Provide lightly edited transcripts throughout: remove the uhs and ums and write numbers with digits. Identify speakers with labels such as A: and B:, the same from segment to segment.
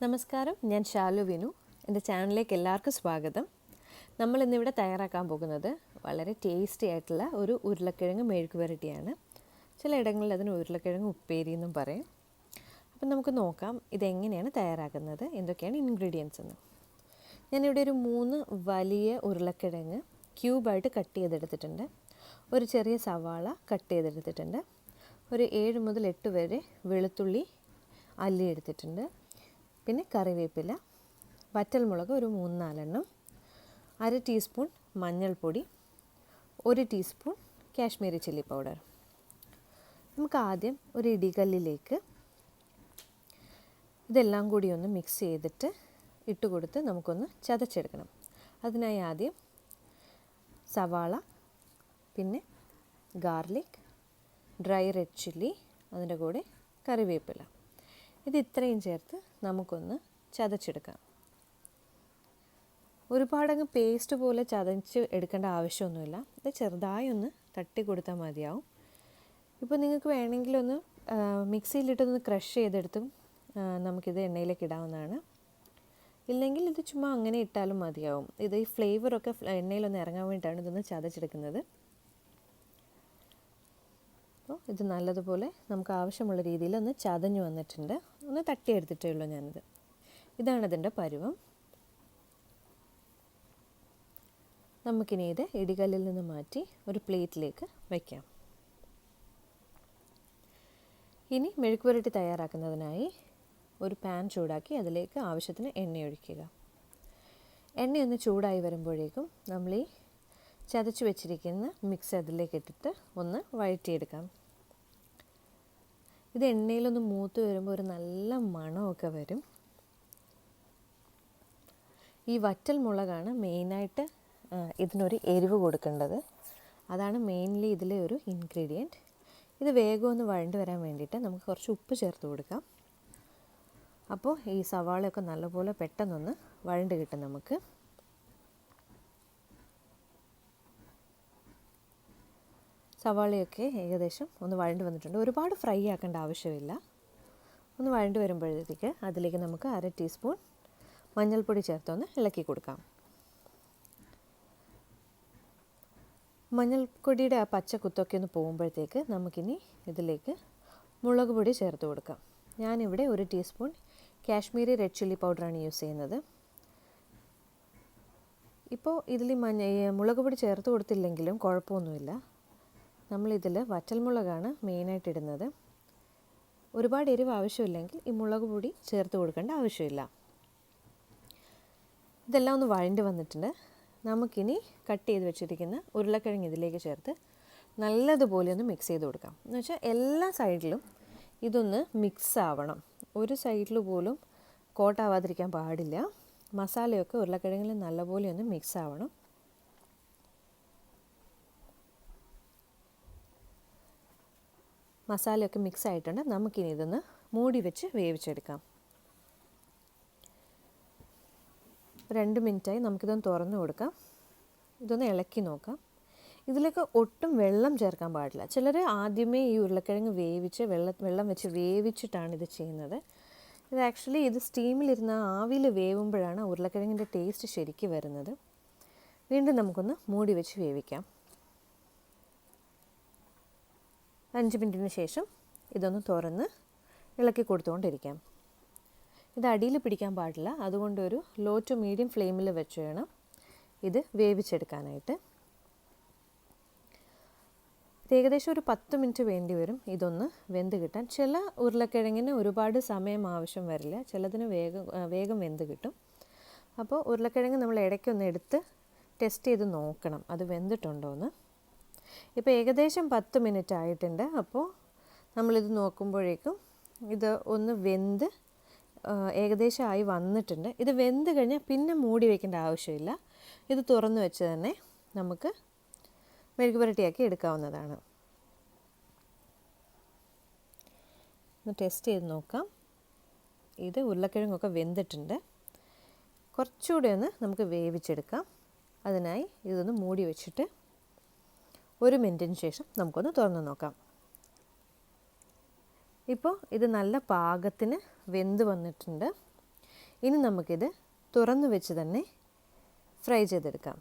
A: നമസ്കാരം, ഞാൻ ശാലു വിനു. എൻ്റെ ചാനലിലേക്ക് എല്ലാവർക്കും സ്വാഗതം. നമ്മൾ ഇന്നിവിടെ തയ്യാറാക്കാൻ പോകുന്നത് വളരെ ടേസ്റ്റി ആയിട്ടുള്ള ഒരു ഉരുളക്കിഴങ്ങ് മെഴുക്ക് പുരട്ടിയാണ്. ചിലയിടങ്ങളിൽ അതിന് ഉരുളക്കിഴങ്ങ് ഉപ്പേരി എന്നും പറയും. അപ്പം നമുക്ക് നോക്കാം ഇതെങ്ങനെയാണ് തയ്യാറാക്കുന്നത്, എന്തൊക്കെയാണ് ഇൻഗ്രീഡിയൻസ് എന്ന്. ഞാനിവിടെ ഒരു 3 വലിയ ഉരുളക്കിഴങ്ങ് ക്യൂബായിട്ട് കട്ട് ചെയ്തെടുത്തിട്ടുണ്ട്. ഒരു ചെറിയ സവാള കട്ട് ചെയ്തെടുത്തിട്ടുണ്ട്. ഒരു 7 മുതൽ 8 വരെ വെളുത്തുള്ളി അല്ലി എടുത്തിട്ടുണ്ട്. പിന്നെ കറിവേപ്പില, വറ്റൽമുളക് ഒരു 3-4 എണ്ണം, 1/2 ടീസ്പൂൺ മഞ്ഞൾപ്പൊടി, 1 ടീസ്പൂൺ കാശ്മീരി ചില്ലി പൗഡർ. നമുക്ക് ആദ്യം ഒരു ഇടികല്ലിലേക്ക് ഇതെല്ലാം കൂടി ഒന്ന് മിക്സ് ചെയ്തിട്ട് ഇട്ട് കൊടുത്ത് നമുക്കൊന്ന് ചതച്ചെടുക്കണം. അതിനായി ആദ്യം സവാള, പിന്നെ ഗാർലിക്, ഡ്രൈ റെഡ് ചില്ലി, അതിൻ്റെ കൂടെ കറിവേപ്പില, ഇത് ഇത്രയും ചേർത്ത് നമുക്കൊന്ന് ചതച്ചെടുക്കാം. ഒരുപാടങ്ങ് പേസ്റ്റ് പോലെ ചതച്ച് എടുക്കേണ്ട ആവശ്യമൊന്നുമില്ല. ഇത് ചെറുതായി ഒന്ന് തട്ടി കൊടുത്താൽ മതിയാവും. ഇപ്പോൾ നിങ്ങൾക്ക് വേണമെങ്കിലൊന്ന് മിക്സിയിലിട്ടൊന്ന് ക്രഷ് ചെയ്തെടുത്തും നമുക്കിത് എണ്ണയിലേക്ക് ഇടാവുന്നതാണ്. ഇല്ലെങ്കിൽ ഇത് ചുമ്മാ അങ്ങനെ ഇട്ടാലും മതിയാവും. ഇത് ഈ ഫ്ലേവറൊക്കെ എണ്ണയിലൊന്ന് ഇറങ്ങാൻ വേണ്ടിയിട്ടാണ് ഇതൊന്ന് ചതച്ചെടുക്കുന്നത്. അപ്പോൾ ഇത് നല്ലതുപോലെ നമുക്ക് ആവശ്യമുള്ള രീതിയിൽ ഒന്ന് ചതഞ്ഞു വന്നിട്ടുണ്ട്. ഒന്ന് തട്ടിയെടുത്തിട്ടേ ഉള്ളൂ ഞാനിത്. ഇതാണതിൻ്റെ പരുവം. നമുക്കിനി ഇത് ഇടികല്ലിൽ നിന്ന് മാറ്റി ഒരു പ്ലേറ്റിലേക്ക് വയ്ക്കാം. ഇനി മെഴുക്ക് പുരട്ടി തയ്യാറാക്കുന്നതിനായി ഒരു പാൻ ചൂടാക്കി അതിലേക്ക് ആവശ്യത്തിന് എണ്ണ ഒഴിക്കുക. എണ്ണയൊന്ന് ചൂടായി വരുമ്പോഴേക്കും നമ്മൾ ഈ ചതച്ച് വെച്ചിരിക്കുന്ന മിക്സ് അതിലേക്ക് ഇട്ടിട്ട് ഒന്ന് വഴറ്റിയെടുക്കാം. ഇത് എണ്ണയിലൊന്ന് മൂത്ത് വരുമ്പോൾ ഒരു നല്ല മണമൊക്കെ വരും. ഈ വറ്റൽ മുളകാണ് മെയിനായിട്ട് ഇതിനൊരു എരിവ് കൊടുക്കേണ്ടത്. അതാണ് മെയിൻലി ഇതിലെ ഒരു ഇൻഗ്രീഡിയൻറ്റ്. ഇത് വേഗം ഒന്ന് വഴണ്ട് വരാൻ വേണ്ടിയിട്ട് നമുക്ക് കുറച്ച് ഉപ്പ് ചേർത്ത് കൊടുക്കാം. അപ്പോൾ ഈ സവാളയൊക്കെ നല്ലപോലെ പെട്ടെന്നൊന്ന് വഴണ്ട് കിട്ടും നമുക്ക്. സവാളയൊക്കെ ഏകദേശം ഒന്ന് വഴണ്ട് വന്നിട്ടുണ്ട്. ഒരുപാട് ഫ്രൈ ആക്കേണ്ട ആവശ്യമില്ല. ഒന്ന് വഴണ്ട് വരുമ്പോഴത്തേക്ക് അതിലേക്ക് നമുക്ക് 1/2 ടീസ്പൂൺ മഞ്ഞൾപ്പൊടി ചേർത്തൊന്ന് ഇളക്കി കൊടുക്കാം. മഞ്ഞൾപ്പൊടിയുടെ ആ പച്ച കുത്തൊക്കെ ഒന്ന് പോകുമ്പോഴത്തേക്ക് നമുക്കിനി ഇതിലേക്ക് മുളക് പൊടി ചേർത്ത് കൊടുക്കാം. ഞാനിവിടെ 1 ടീസ്പൂൺ കാശ്മീരി റെഡ് ചില്ലി പൗഡറാണ് യൂസ് ചെയ്യുന്നത്. ഇപ്പോൾ ഇതിൽ മുളക് പൊടി ചേർത്ത് കൊടുത്തില്ലെങ്കിലും കുഴപ്പമൊന്നുമില്ല. നമ്മളിതിൽ വറ്റൽമുളകാണ് മെയിനായിട്ട് ഇടുന്നത്. ഒരുപാട് എരിവ് ആവശ്യമില്ലെങ്കിൽ ഈ മുളക് പൊടി ചേർത്ത് കൊടുക്കേണ്ട ആവശ്യമില്ല. ഇതെല്ലാം ഒന്ന് വഴണ്ട് വന്നിട്ടുണ്ട്. നമുക്കിനി കട്ട് ചെയ്ത് വെച്ചിരിക്കുന്ന ഉരുളക്കിഴങ്ങ് ഇതിലേക്ക് ചേർത്ത് നല്ലതുപോലെ ഒന്ന് മിക്സ് ചെയ്ത് കൊടുക്കാം. എന്ന് വെച്ചാൽ എല്ലാ സൈഡിലും ഇതൊന്ന് മിക്സ് ആവണം. ഒരു സൈഡിൽ പോലും കോട്ടാവാതിരിക്കാൻ പാടില്ല. മസാലയൊക്കെ ഉരുളക്കിഴങ്ങിൽ നല്ലപോലെ ഒന്ന് മിക്സ് ആവണം. മസാലയൊക്കെ മിക്സ് ആയിട്ടുണ്ട്. നമുക്കിനി ഇതൊന്ന് മൂടി വെച്ച് വേവിച്ചെടുക്കാം. 2 മിനിറ്റായി. നമുക്കിതൊന്ന് തുറന്ന് കൊടുക്കാം. ഇതൊന്ന് ഇളക്കി നോക്കാം. ഇതിലേക്ക് ഒട്ടും വെള്ളം ചേർക്കാൻ പാടില്ല. ചിലർ ആദ്യമേ ഈ ഉരുളക്കിഴങ്ങ് വേവിച്ച് വെള്ളം വെച്ച് വേവിച്ചിട്ടാണ് ഇത് ചെയ്യുന്നത്. ഇത് ആക്ച്വലി ഇത് സ്റ്റീമിലിരുന്ന ആവിയിൽ വേവുമ്പോഴാണ് ഉരുളക്കിഴങ്ങിൻ്റെ ടേസ്റ്റ് ശരിക്ക് വരുന്നത്. വീണ്ടും നമുക്കൊന്ന് മൂടി വെച്ച് വേവിക്കാം. 5 മിനിറ്റിന് ശേഷം ഇതൊന്ന് തുറന്ന് ഇളക്കി കൊടുത്തുകൊണ്ടിരിക്കാം. ഇത് അടിയിൽ പിടിക്കാൻ പാടില്ല. അതുകൊണ്ട് ഒരു ലോ ടു മീഡിയം ഫ്ലെയിമിൽ വെച്ച് വേണം ഇത് വേവിച്ചെടുക്കാനായിട്ട്. ഇത് ഏകദേശം ഒരു 10 മിനിറ്റ് വേണ്ടി വരും ഇതൊന്ന് വെന്ത് കിട്ടാൻ. ചില ഉരുളക്കിഴങ്ങിന് ഒരുപാട് സമയം ആവശ്യം വരില്ല. ചിലതിന് വേഗം വെന്ത് കിട്ടും. അപ്പോൾ ഉരുളക്കിഴങ്ങ് നമ്മൾ ഇടയ്ക്കൊന്ന് എടുത്ത് ടെസ്റ്റ് ചെയ്ത് നോക്കണം അത് വെന്തിട്ടുണ്ടോ എന്ന്. ഇപ്പോൾ ഏകദേശം 10 മിനിറ്റ് ആയിട്ടുണ്ട്. അപ്പോൾ നമ്മളിത് നോക്കുമ്പോഴേക്കും ഇത് ഒന്ന് വെന്ത് ഏകദേശം ആയി വന്നിട്ടുണ്ട്. ഇത് വെന്ത് കഴിഞ്ഞാൽ പിന്നെ മൂടി വയ്ക്കേണ്ട ആവശ്യമില്ല. ഇത് തുറന്ന് വെച്ച് തന്നെ നമുക്ക് മെഴുക്ക് പുരട്ടിയാക്കി എടുക്കാവുന്നതാണ്. ഒന്ന് ടെസ്റ്റ് ചെയ്ത് നോക്കാം. ഇത് ഉരുളക്കിഴങ്ങൊക്കെ വെന്തിട്ടുണ്ട്. കുറച്ചുകൂടെ ഒന്ന് നമുക്ക് വേവിച്ചെടുക്കാം. അതിനായി ഇതൊന്ന് മൂടി വെച്ചിട്ട് 1 മിനിറ്റിന് ശേഷം നമുക്കൊന്ന് തുറന്ന് നോക്കാം. ഇപ്പോൾ ഇത് നല്ല പാകത്തിന് വെന്ത് വന്നിട്ടുണ്ട്. ഇനി നമുക്കിത് തുറന്നു വെച്ച് തന്നെ ഫ്രൈ ചെയ്തെടുക്കാം.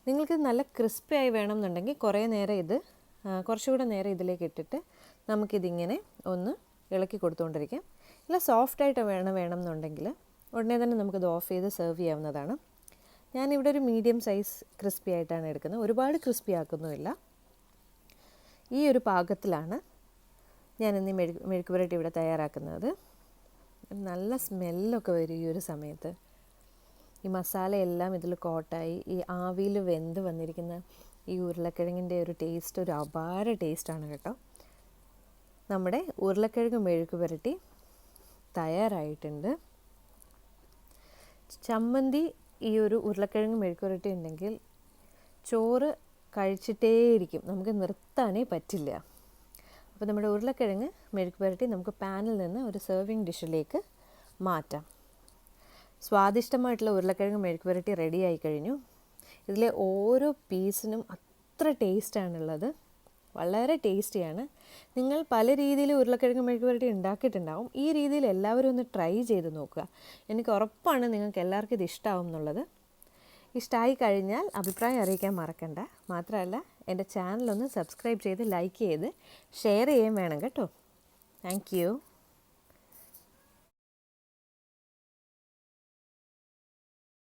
A: നിങ്ങൾക്ക് നല്ല ക്രിസ്പി ആയി വേണമെന്നുണ്ടെങ്കിൽ കുറച്ചുകൂടെ നേരം ഇതിലേക്ക് ഇട്ടിട്ട് നമുക്കിതിങ്ങനെ ഒന്ന് ഇളക്കി കൊടുത്തുകൊണ്ടിരിക്കാം. ഇല്ല സോഫ്റ്റായിട്ട് വേണമെന്നുണ്ടെങ്കിൽ ഉടനെ തന്നെ നമുക്കിത് ഓഫ് ചെയ്ത് സെർവ് ചെയ്യാവുന്നതാണ്. ഞാനിവിടെ ഒരു മീഡിയം സൈസ് ക്രിസ്പി ആയിട്ടാണ് എടുക്കുന്നത്. ഒരുപാട് ക്രിസ്പി ആക്കുന്നുമില്ല. ഈ ഒരു പാകത്തിലാണ് ഞാനിന്ന് മെഴുക്ക് പുരട്ടി ഇവിടെ തയ്യാറാക്കുന്നത്. നല്ല സ്മെല്ലൊക്കെ വരും ഈ ഒരു സമയത്ത്. ഈ മസാലയെല്ലാം ഇതിൽ കോട്ടായി ഈ ആവിയിൽ വെന്ത് വന്നിരിക്കുന്ന ഈ ഉരുളക്കിഴങ്ങിൻ്റെ ഒരു ടേസ്റ്റ് ഒരു അപാര ടേസ്റ്റാണ് കേട്ടോ. നമ്മുടെ ഉരുളക്കിഴങ്ങ് മെഴുക്ക് പുരട്ടി തയ്യാറായിട്ടുണ്ട്. ചമ്മന്തി ഈ ഒരു ഉരുളക്കിഴങ്ങ് മെഴുക്ക് പുരട്ടി ഉണ്ടെങ്കിൽ ചോറ് കഴിച്ചിട്ടേയിരിക്കും, നമുക്ക് നിർത്താനേ പറ്റില്ല. അപ്പോൾ നമ്മുടെ ഉരുളക്കിഴങ്ങ് മെഴുക്ക് പുരട്ടി നമുക്ക് പാനിൽ നിന്ന് ഒരു സെർവിങ് ഡിഷിലേക്ക് മാറ്റാം. സ്വാദിഷ്ടമായിട്ടുള്ള ഉരുളക്കിഴങ്ങ് മെഴുക്ക് പുരട്ടി റെഡി ആയി കഴിഞ്ഞു. ഇതിലെ ഓരോ പീസിനും അത്ര ടേസ്റ്റാണുള്ളത്, വളരെ ടേസ്റ്റിയാണ്. നിങ്ങൾ പല രീതിയിൽ ഉരുളക്കിഴങ്ങ് മെഴുക്ക് പുരട്ടി ഉണ്ടാക്കിയിട്ടുണ്ടാവും. ഈ രീതിയിൽ എല്ലാവരും ഒന്ന് ട്രൈ ചെയ്ത് നോക്കുക. എനിക്ക് ഉറപ്പാണ് നിങ്ങൾക്ക് എല്ലാവർക്കും ഇത് ഇഷ്ടമാവും എന്നുള്ളത്. ഇഷ്ടമായി കഴിഞ്ഞാൽ അഭിപ്രായം അറിയിക്കാൻ മറക്കണ്ട. മാത്രമല്ല എൻ്റെ ചാനലൊന്ന് സബ്സ്ക്രൈബ് ചെയ്ത് ലൈക്ക് ചെയ്ത് ഷെയർ ചെയ്യുകയും വേണം കേട്ടോ. Thank you.